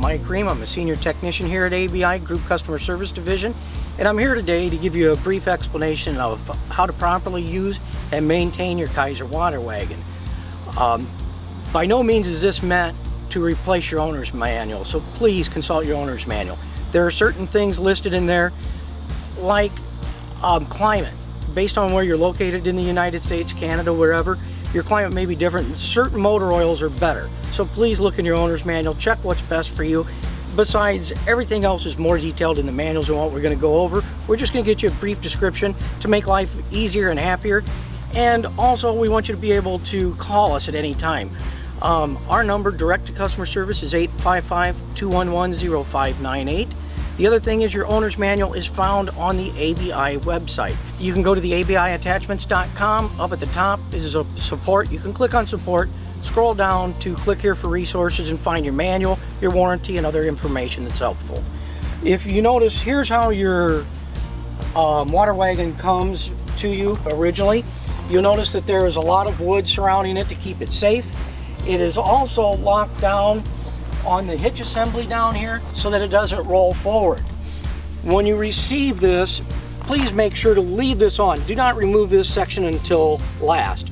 Mike Ream. I'm a senior technician here at ABI Group Customer Service Division, and I'm here today to give you a brief explanation of how to properly use and maintain your Kaiser water wagon. By no means is this meant to replace your owner's manual, so please consult your owner's manual. There are certain things listed in there like climate. Based on where you're located in the United States, Canada, wherever, your climate may be different. Certain motor oils are better. So please look in your owner's manual, check what's best for you. Besides, everything else is more detailed in the manuals than what we're going to go over. We're just going to get you a brief description to make life easier and happier. And also, we want you to be able to call us at any time. Our number direct to customer service is 855-211-0598. The other thing is your owner's manual is found on the ABI website. You can go to the abiattachments.com. Up at the top is a support. You can click on support, scroll down to click here for resources and find your manual, your warranty, and other information that's helpful. If you notice, here's how your water wagon comes to you originally. You'll notice that there is a lot of wood surrounding it to keep it safe. It is also locked down on the hitch assembly down here so that it doesn't roll forward. When you receive this, please make sure to leave this on. Do not remove this section until last.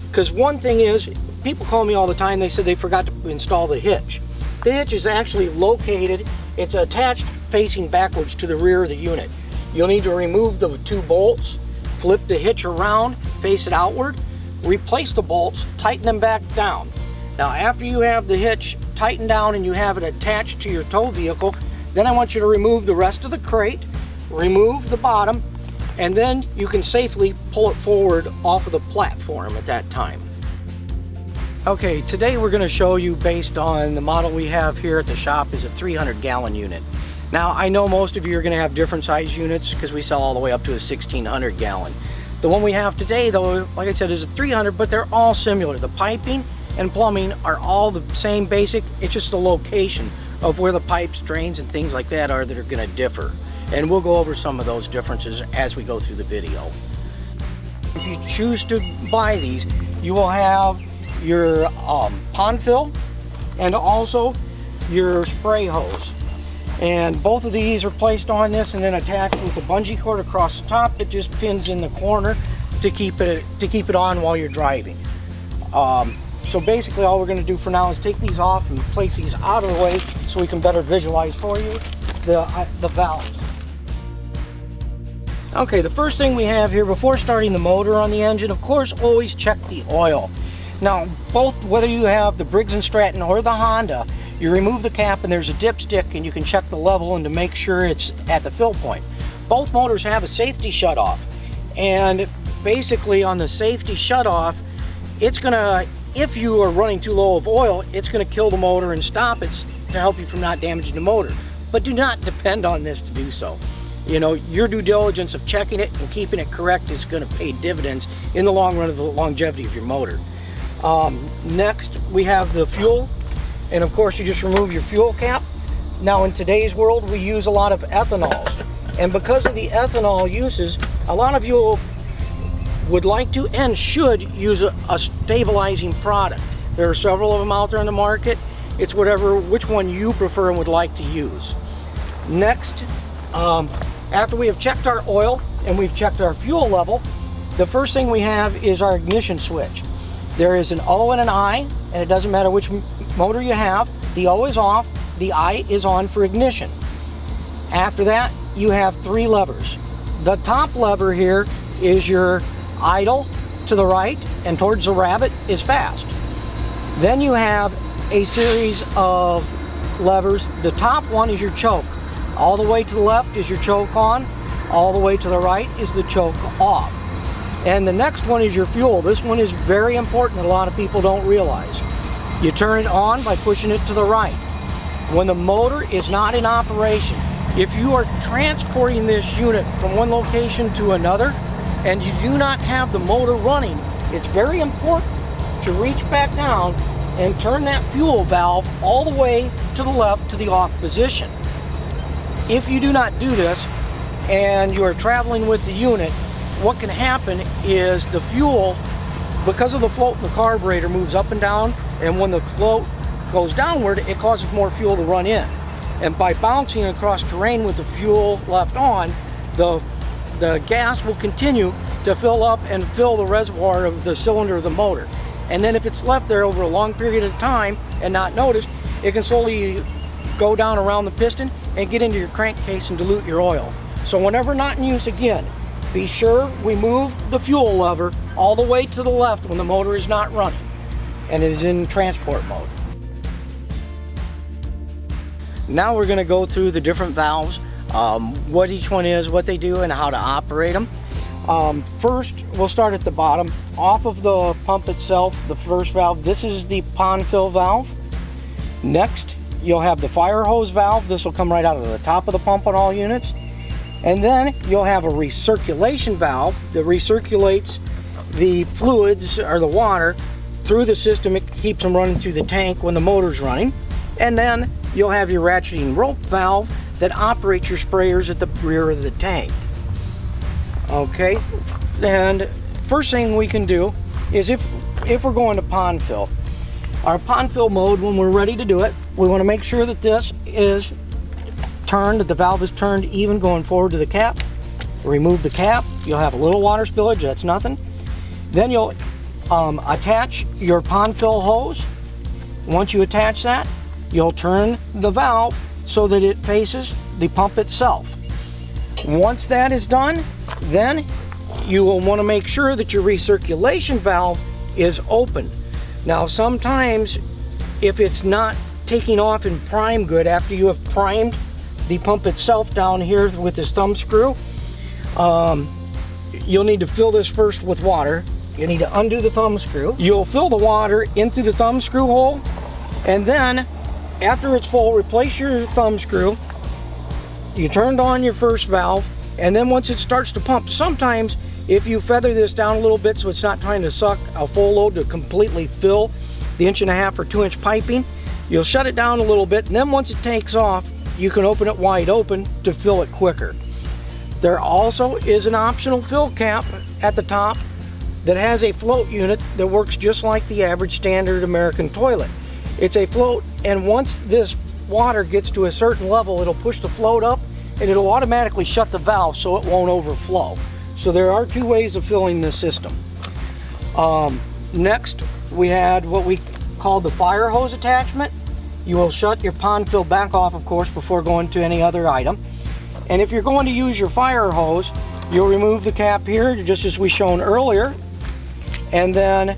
Because one thing is, people call me all the time, they said they forgot to install the hitch. The hitch is actually located, it's attached facing backwards to the rear of the unit. You'll need to remove the two bolts, flip the hitch around, face it outward, replace the bolts, tighten them back down. Now after you have the hitch tightened down and you have it attached to your tow vehicle, then I want you to remove the rest of the crate, remove the bottom, and then you can safely pull it forward off of the platform at that time. Okay, today we're going to show you, based on the model we have here at the shop, is a 300-gallon unit. Now I know most of you are going to have different size units because we sell all the way up to a 1600-gallon. The one we have today, though, like I said, is a 300, but they're all similar. The piping and plumbing are all the same basic. It's just the location of where the pipes, drains, and things like that are that are going to differ. And we'll go over some of those differences as we go through the video. If you choose to buy these, you will have your pond fill and also your spray hose. And both of these are placed on this and then attached with a bungee cord across the top that just pins in the corner to keep it on while you're driving. So basically all we're going to do for now is take these off and place these out of the way so we can better visualize for you the valves. Okay, the first thing we have here before starting the motor on the engine, of course, always check the oil. Now, both whether you have the Briggs & Stratton or the Honda, you remove the cap and there's a dipstick and you can check the level and to make sure it's at the fill point. Both motors have a safety shutoff, and basically on the safety shutoff, it's gonna, if you are running too low of oil, it's going to kill the motor and stop it to help you from not damaging the motor. But do not depend on this to do so. You know, your due diligence of checking it and keeping it correct is going to pay dividends in the long run of the longevity of your motor. Next, we have the fuel. And of course, you just remove your fuel cap. Now, in today's world, we use a lot of ethanols. And because of the ethanol uses, a lot of you would like to and should use a stabilizing product. There are several of them out there on the market. It's which one you prefer and would like to use. Next, after we have checked our oil and we've checked our fuel level, the first thing we have is our ignition switch. There is an O and an I, and it doesn't matter which motor you have. The O is off, the I is on for ignition. After that, you have three levers. The top lever here is your idle to the right, and towards the rabbit is fast. Then you have a series of levers. The top one is your choke. All the way to the left is your choke on. All the way to the right is the choke off. And the next one is your fuel. This one is very important that a lot of people don't realize. You turn it on by pushing it to the right. When the motor is not in operation, if you are transporting this unit from one location to another and you do not have the motor running, it's very important to reach back down and turn that fuel valve all the way to the left to the off position. If you do not do this and you are traveling with the unit, what can happen is the fuel, because of the float in the carburetor, moves up and down, and when the float goes downward, it causes more fuel to run in. And by bouncing across terrain with the fuel left on, the gas will continue to fill up and fill the reservoir of the cylinder of the motor. And then if it's left there over a long period of time and not noticed, it can slowly go down around the piston and get into your crankcase and dilute your oil. So whenever not in use, again, be sure we move the fuel lever all the way to the left when the motor is not running and it is in transport mode. Now we're going to go through the different valves, what each one is, what they do, and how to operate them. First, we'll start at the bottom. Off of the pump itself, the first valve, this is the pond fill valve. Next, you'll have the fire hose valve. This will come right out of the top of the pump on all units. And then you'll have a recirculation valve that recirculates the fluids or the water through the system. It keeps them running through the tank when the motor's running. And then you'll have your ratcheting rope valve that operates your sprayers at the rear of the tank. Okay, and first thing we can do is if we're going to pond fill, our pond fill mode, when we're ready to do it, we want to make sure that this is turned, that the valve is turned even going forward to the cap. Remove the cap, you'll have a little water spillage, that's nothing. Then you'll attach your pond fill hose. Once you attach that, you'll turn the valve so that it faces the pump itself. Once that is done, then you will want to make sure that your recirculation valve is open. Now sometimes if it's not taking off in prime good after you have primed the pump itself down here with this thumb screw, you'll need to fill this first with water. You need to undo the thumb screw. You'll fill the water in through the thumb screw hole, and then after it's full, replace your thumb screw. You turned on your first valve, and then once it starts to pump, sometimes if you feather this down a little bit so it's not trying to suck a full load to completely fill the 1.5 or 2 inch piping, you'll shut it down a little bit, and then once it takes off, you can open it wide open to fill it quicker. There also is an optional fill cap at the top that has a float unit that works just like the average standard American toilet. It's a float, and once this water gets to a certain level, it'll push the float up and it'll automatically shut the valve so it won't overflow. So there are 2 ways of filling this system. Next, we had what we call the fire hose attachment. You will shut your pond fill back off, of course, before going to any other item. And if you're going to use your fire hose, you'll remove the cap here, just as we shown earlier, and then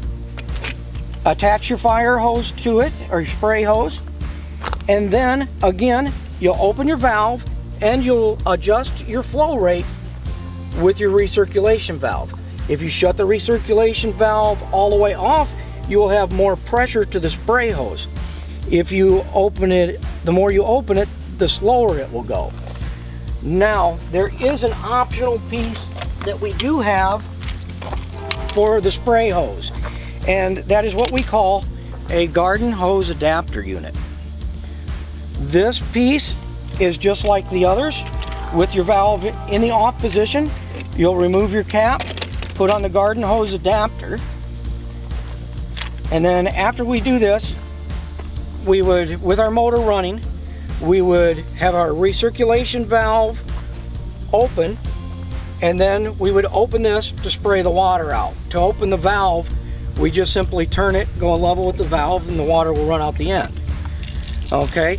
attach your fire hose to it, or your spray hose. And then again, you'll open your valve and you'll adjust your flow rate with your recirculation valve. If you shut the recirculation valve all the way off, you will have more pressure to the spray hose. If you open it, the more you open it, the slower it will go. Now, there is an optional piece that we do have for the spray hose, and that is what we call a garden hose adapter unit. This piece is just like the others. With your valve in the off position, you'll remove your cap, put on the garden hose adapter, and then after we do this, we would, with our motor running, we would have our recirculation valve open, and then we would open this to spray the water out. To open the valve, we just simply turn it, go level with the valve, and the water will run out the end. Okay?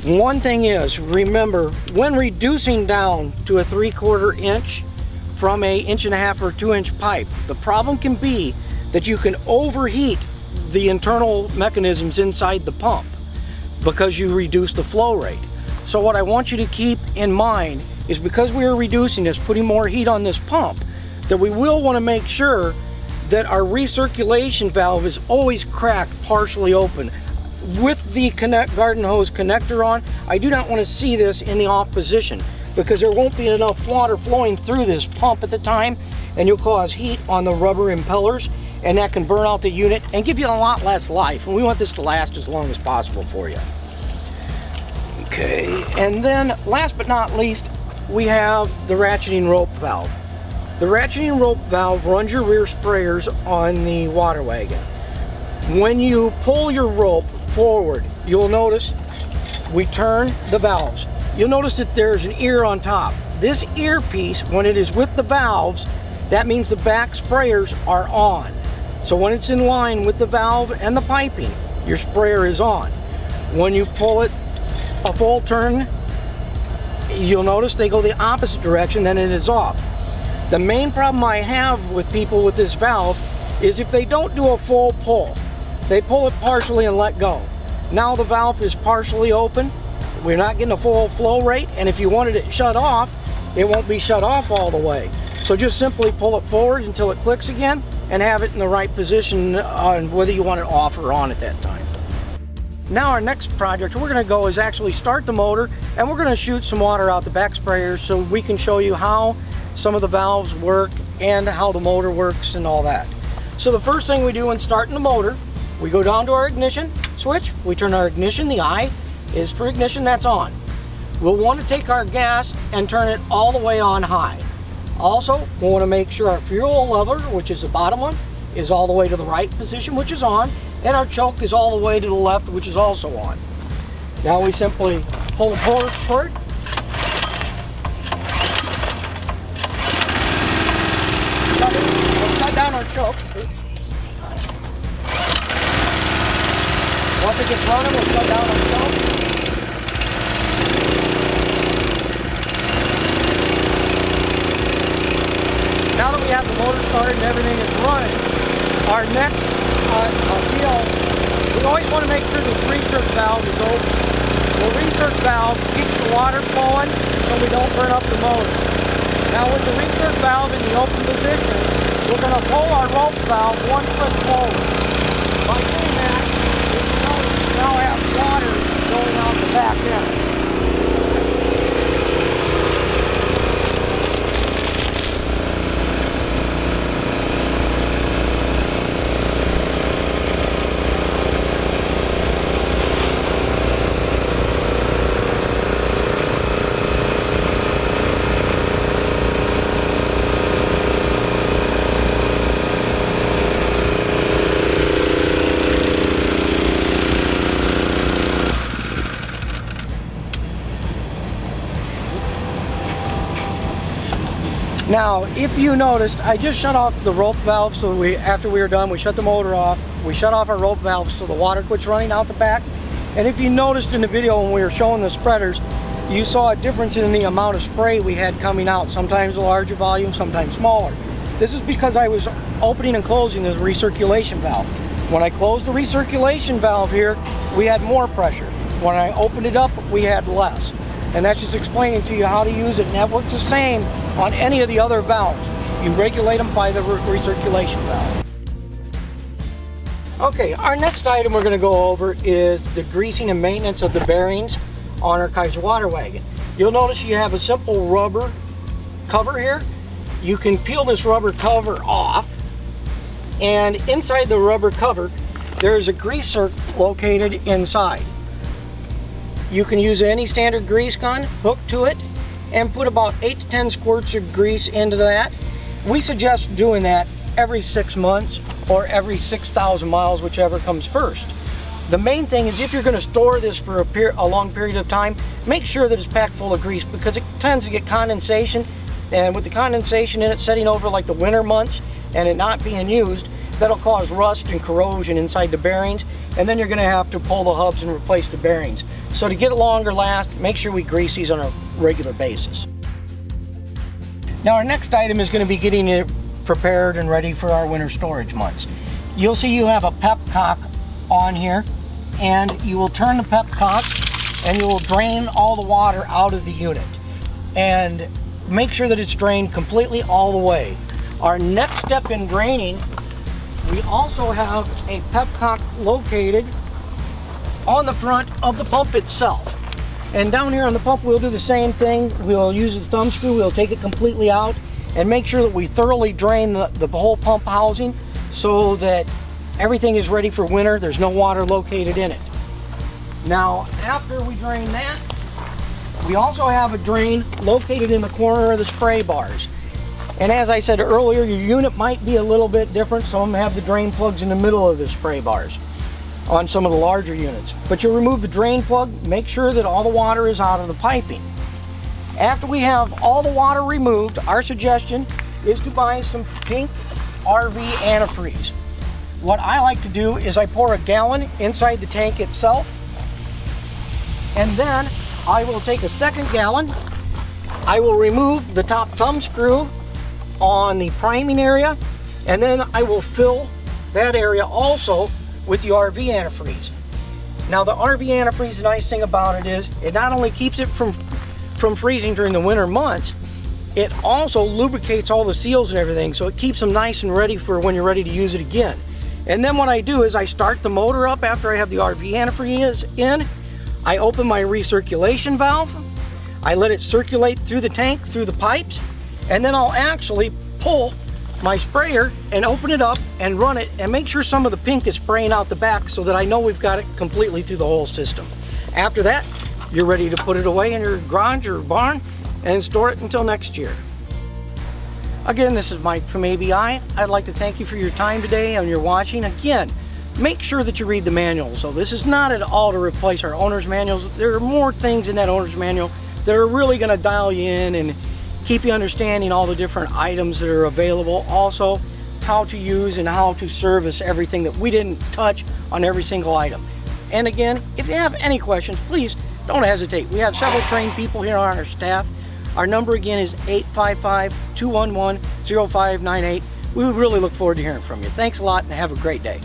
One thing is, remember, when reducing down to a 3/4 inch from a 1.5 or 2 inch pipe, the problem can be that you can overheat the internal mechanisms inside the pump because you reduce the flow rate. So what I want you to keep in mind is, because we are reducing this, putting more heat on this pump, that we will want to make sure that our recirculation valve is always cracked, partially open. With the garden hose connector on, I do not want to see this in the off position, because there won't be enough water flowing through this pump at the time, and you'll cause heat on the rubber impellers, and that can burn out the unit and give you a lot less life, and we want this to last as long as possible for you. Okay, and then last but not least, we have the ratcheting rope valve. The ratcheting rope valve runs your rear sprayers on the water wagon. When you pull your rope forward, you'll notice we turn the valves. You'll notice that there's an ear on top. This earpiece, when it is with the valves, that means the back sprayers are on. So when it's in line with the valve and the piping, your sprayer is on. When you pull it a full turn, you'll notice they go the opposite direction, then it is off. The main problem I have with people with this valve is if they don't do a full pull, they pull it partially and let go. Now the valve is partially open, we're not getting a full flow rate, and if you wanted it shut off, it won't be shut off all the way. So just simply pull it forward until it clicks again and have it in the right position on whether you want it off or on at that time. Now our next project we're going to go is actually start the motor, and we're going to shoot some water out the back sprayer so we can show you how some of the valves work and how the motor works and all that. So the first thing we do when starting the motor, we go down to our ignition switch, we turn our ignition, the I is for ignition, that's on. We'll want to take our gas and turn it all the way on high. Also, we want to make sure our fuel lever, which is the bottom one, is all the way to the right position, which is on, and our choke is all the way to the left, which is also on. Now we simply pull the puller cord, we'll shut down our choke. Once it gets running, we'll shut down our choke. Now that we have the motor started and everything is running, our next deal, we always want to make sure this recirc valve is open. The recirc valve keeps the water flowing so we don't burn up the motor. Now with the recirc valve in the open position, we're going to pull our rope valve one foot forward. By doing that, we now have water going out the back end. Now, if you noticed, I just shut off the rope valve so after we were done, we shut the motor off. We shut off our rope valve so the water quits running out the back. And if you noticed in the video when we were showing the spreaders, you saw a difference in the amount of spray we had coming out. Sometimes a larger volume, sometimes smaller. This is because I was opening and closing this recirculation valve. When I closed the recirculation valve here, we had more pressure. When I opened it up, we had less. And that's just explaining to you how to use it, and that works the same on any of the other valves. You regulate them by the recirculation valve. Okay, our next item we're going to go over is the greasing and maintenance of the bearings on our Kaiser water wagon. You'll notice you have a simple rubber cover here. You can peel this rubber cover off, and inside the rubber cover there is a grease zerk located inside. You can use any standard grease gun, hook to it, and put about 8 to 10 squirts of grease into that. We suggest doing that every 6 months or every 6,000 miles, whichever comes first. The main thing is if you're going to store this for a long period of time, make sure that it's packed full of grease, because it tends to get condensation, and with the condensation in it setting over like the winter months and it not being used, that'll cause rust and corrosion inside the bearings, and then you're going to have to pull the hubs and replace the bearings. So to get a longer last, make sure we grease these on a regular basis. Now our next item is going to be getting it prepared and ready for our winter storage months. You'll see you have a pep cock on here, and you will turn the pep cock and you will drain all the water out of the unit. And make sure that it's drained completely all the way. Our next step in draining, we also have a pep cock located on the front of the pump itself. And down here on the pump we'll do the same thing. We'll use the thumb screw, we'll take it completely out and make sure that we thoroughly drain the whole pump housing so that everything is ready for winter. There's no water located in it. Now after we drain that, we also have a drain located in the corner of the spray bars. And as I said earlier, your unit might be a little bit different. Some of them have the drain plugs in the middle of the spray bars. on some of the larger units. But you'll remove the drain plug, make sure that all the water is out of the piping. After we have all the water removed, our suggestion is to buy some pink RV antifreeze. What I like to do is I pour a gallon inside the tank itself, and then I will take a second gallon. I will remove the top thumb screw on the priming area, and then I will fill that area also with the RV antifreeze. Now the RV antifreeze, the nice thing about it is it not only keeps it from freezing during the winter months, it also lubricates all the seals and everything, so it keeps them nice and ready for when you're ready to use it again. And then what I do is I start the motor up after I have the RV antifreeze in. I open my recirculation valve, I let it circulate through the tank, through the pipes, and then I'll actually pull my sprayer and open it up and run it and make sure some of the pink is spraying out the back so that I know we've got it completely through the whole system. After that, you're ready to put it away in your garage or barn and store it until next year. Again, this is Mike from ABI. I'd like to thank you for your time today and your watching. Again, make sure that you read the manual. So this is not at all to replace our owner's manuals. There are more things in that owner's manual that are really going to dial you in and keep you understanding all the different items that are available. Also, how to use and how to service everything that we didn't touch on every single item. And again, if you have any questions, please don't hesitate. We have several trained people here on our staff. Our number again is 855-211-0598. We would really look forward to hearing from you. Thanks a lot and have a great day.